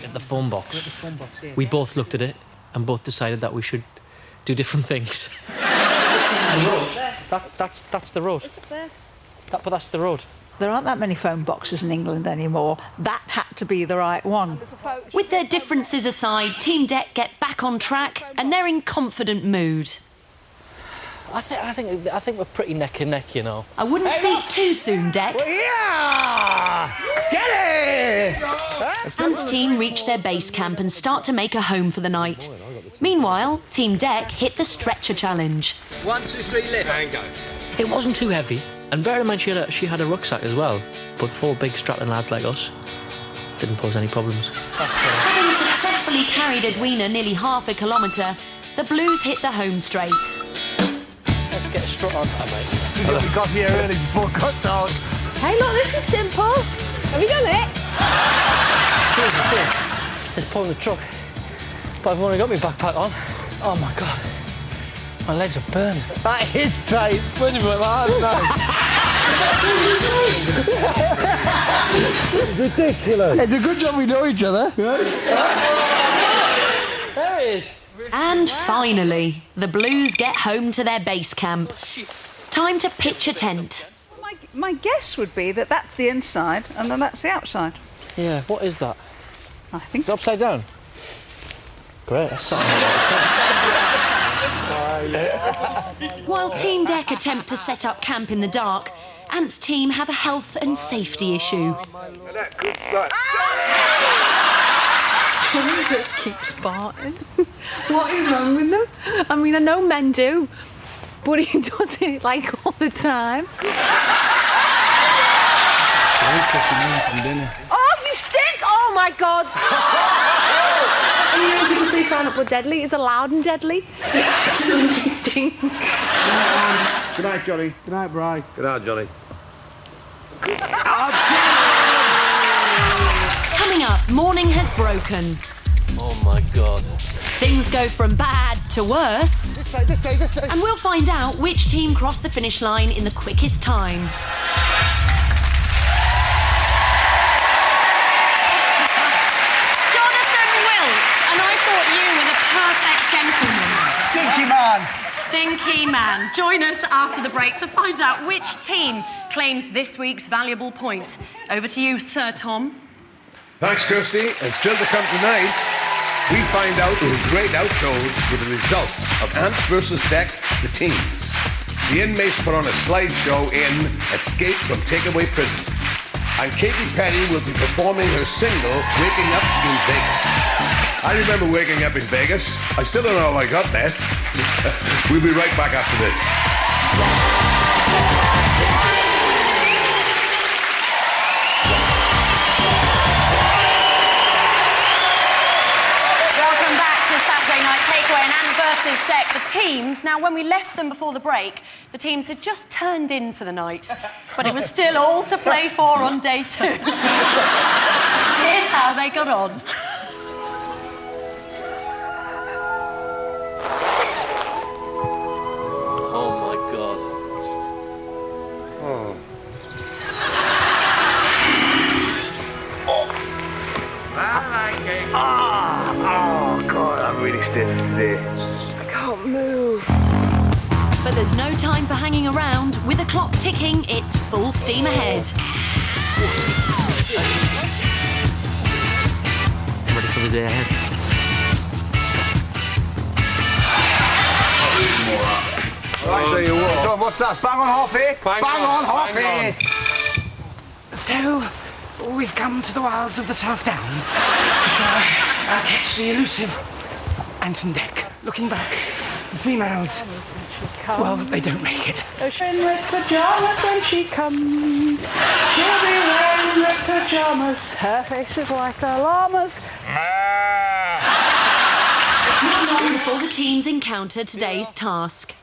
at the phone box. We're at the phone box, yeah. We both looked at it and both decided that we should do different things. That's the road. It's up there. But that's the road. There aren't that many phone boxes in England anymore. That had to be the right one. With their differences aside, Team Deck get back on track and they're in confident mood. I think we're pretty neck and neck, you know. I wouldn't sleep too soon, Deck. Yeah! Get it! Ant's team reach their base camp and start to make a home for the night. Meanwhile, Team Deck hit the stretcher challenge. 1, 2, 3, lift. And go. It wasn't too heavy. And bear in mind, she had a rucksack as well. But 4 big strapping lads like us didn't pose any problems. Having successfully carried Edwina nearly half a kilometre, the Blues hit the home straight. Let's get a strut on, mate. We got here early before cut down. Hey, look, this is simple. Have you done it? Seriously, it's pulling the truck. But I've only got my backpack on. Oh my God. My legs are burning. That is tight. Wait a minute, I don't know. Ridiculous. It's a good job we know each other. There it is. And finally, the Blues get home to their base camp. Time to pitch a tent. My guess would be that that's the inside and then that's the outside. Yeah, what is that? I think It's upside down. Great. That's something. While Team Deck attempt to set up camp in the dark, Ant's team have a health and safety issue. Johnny just keeps farting. What is wrong with them? I mean, I know men do, but he does it like all the time. Oh, you stink! Oh, my God. And you know, people say sign up with deadly. It's loud and deadly. It absolutely stinks. Good night, Johnny. Good night, Bri. Good night, Johnny. Coming up, morning has broken. Oh my God. Things go from bad to worse. This side, this side, this side. And we'll find out which team crossed the finish line in the quickest time. Jonathan Wilt, and I thought you were the perfect gentleman. Stinky man. Stinky man. Join us after the break to find out which team claims this week's valuable point. Over to you, Sir Tom. Thanks, Kirsty. And still to come tonight, we find out who great out goes with the result of Ant versus Deck, the teams. The inmates put on a slideshow in Escape from Takeaway Prison. And Katy Perry will be performing her single, Waking Up in Vegas. I remember waking up in Vegas. I still don't know how I got there. We'll be right back after this. Welcome back to Saturday Night Takeaway and Ant versus Deck, the teams. Now, when we left them before the break, the teams had just turned in for the night, but it was still all to play for on day 2. Here's how they got on. Oh my God. Oh, God, I'm really stiff today. I can't move. But there's no time for hanging around. With the clock ticking, it's full steam ahead. I'm ready for the day ahead. Right, so you what? Tom, what's that? Bang on half eight? Bang on half eight! So, we've come to the wilds of the South Downs to try and catch the elusive Ant and Deck. Looking back, the females, well, they don't make it. In red pyjamas when she comes. She'll be wearing red pyjamas. Her face is like a llama's. It's not long before the teams encounter today's task.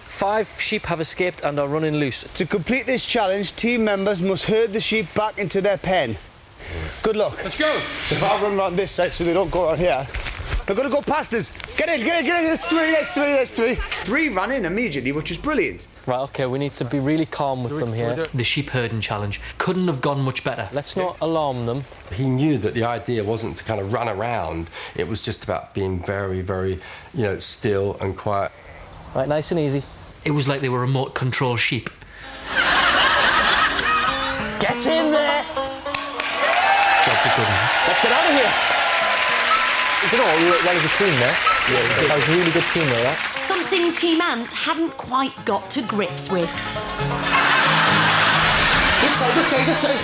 5 sheep have escaped and are running loose. To complete this challenge, team members must herd the sheep back into their pen. Good luck. Let's go. If I run around this side so they don't go around here, they're going to go past us. Get in, get in, get in. There's 3, there's 3, there's 3. 3 ran in immediately, which is brilliant. Right, OK, we need to be really calm with them here. The sheep herding challenge couldn't have gone much better. Let's not alarm them. He knew that the idea wasn't to kind of run around. It was just about being very, very, you know, still and quiet. Right, nice and easy. It was like they were remote control sheep. Get in there! That's a good one. Let's get out of here! You know, we worked well as a team there. Yeah, that was a really good team there, that. Something Team Ant haven't quite got to grips with. This side, this side, this side.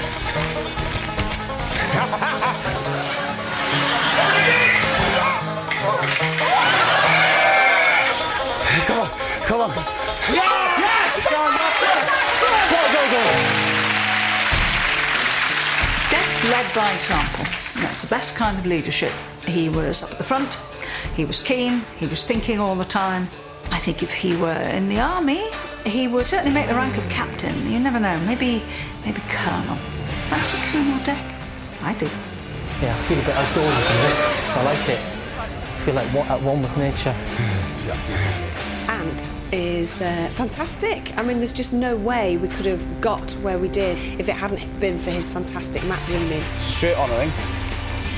Come on, come on. Yeah! Yes! Go, go, go. Dec led by example. That's the best kind of leadership. He was up at the front, he was keen, he was thinking all the time. I think if he were in the army, he would certainly make the rank of captain. You never know, maybe colonel. Fancy Colonel Dec? I do. Yeah, I feel a bit outdoorsy today. I like it. I feel like at one with nature. Ant is fantastic. I mean, there's just no way we could have got where we did if it hadn't been for his fantastic map reading. Straight on, I think.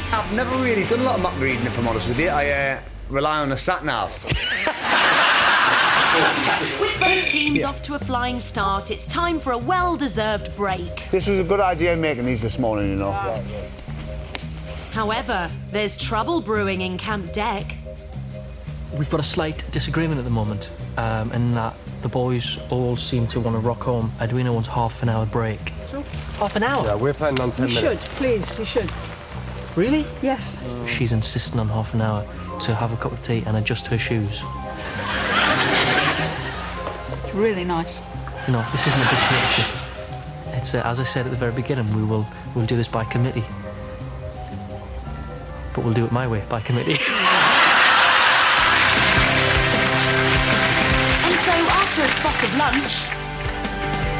I've never really done a lot of map reading, if I'm honest with you. I rely on the sat-nav. With both teams off to a flying start, it's time for a well-deserved break. This was a good idea making these this morning, you know. However, there's trouble brewing in Camp Dec. We've got a slight disagreement at the moment, in that the boys all seem to want to rock home. Edwina wants half an hour break. Half an hour? Yeah, we're planning on 10 You minutes. should, please, you should. Really? Yes. She's insisting on half an hour to have a cup of tea and adjust her shoes. It's really nice. No, this isn't a dictatorship. It's, as I said at the very beginning, we'll do this by committee. But we'll do it my way, by committee. And so, after a spot of lunch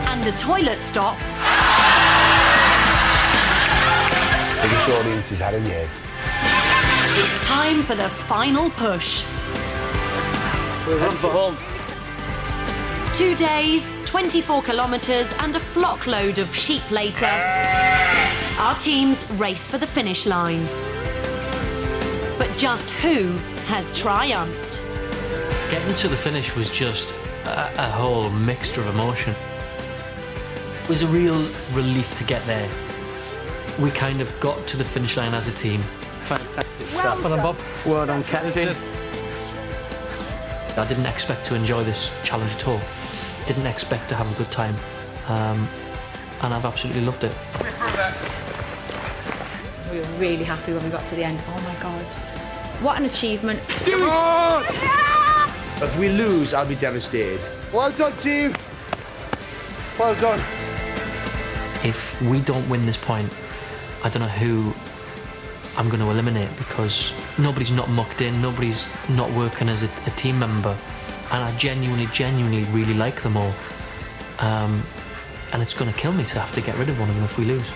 and a toilet stop, Biggest audience he's had in years. it's time for the final push. We'll run for home. 2 days, 24 kilometres and a flockload of sheep later, our teams race for the finish line. But just who has triumphed? Getting to the finish was just a whole mixture of emotion. It was a real relief to get there. We kind of got to the finish line as a team. Fantastic stuff. Well done, Bob. Well done, Captain. I didn't expect to enjoy this challenge at all. Didn't expect to have a good time. And I've absolutely loved it. We were really happy when we got to the end. Oh my God. What an achievement. If we lose, I'll be devastated. Well done, team. Well done. If we don't win this point, I don't know who I'm going to eliminate, because nobody's not mucked in, nobody's not working as a team member, and I genuinely really like them all. And it's going to kill me to have to get rid of one of them if we lose.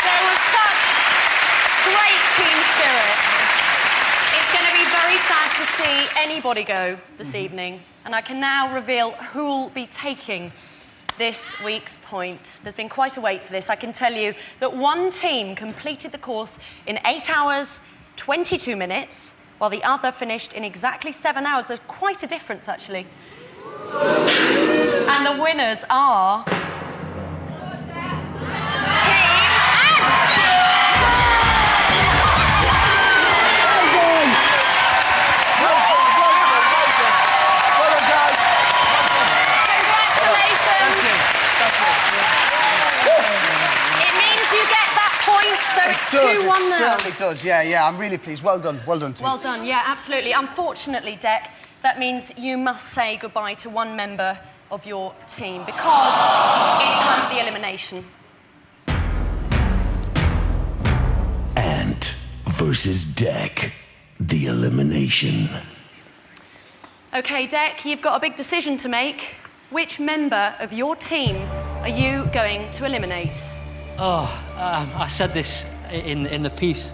There was such great team spirit. It's going to be very sad to see anybody go this evening, and I can now reveal who'll be taking this week's point. There's been quite a wait for this. I can tell you that one team completed the course in 8 hours, 22 minutes, while the other finished in exactly 7 hours. There's quite a difference, actually. And the winners are... It certainly does, yeah, I'm really pleased. Well done, team. Well done, yeah, absolutely. Unfortunately, Dec, that means you must say goodbye to one member of your team because it's time for the elimination. Ant versus Dec, the elimination. OK, Dec, you've got a big decision to make. Which member of your team are you going to eliminate? I said this in the piece.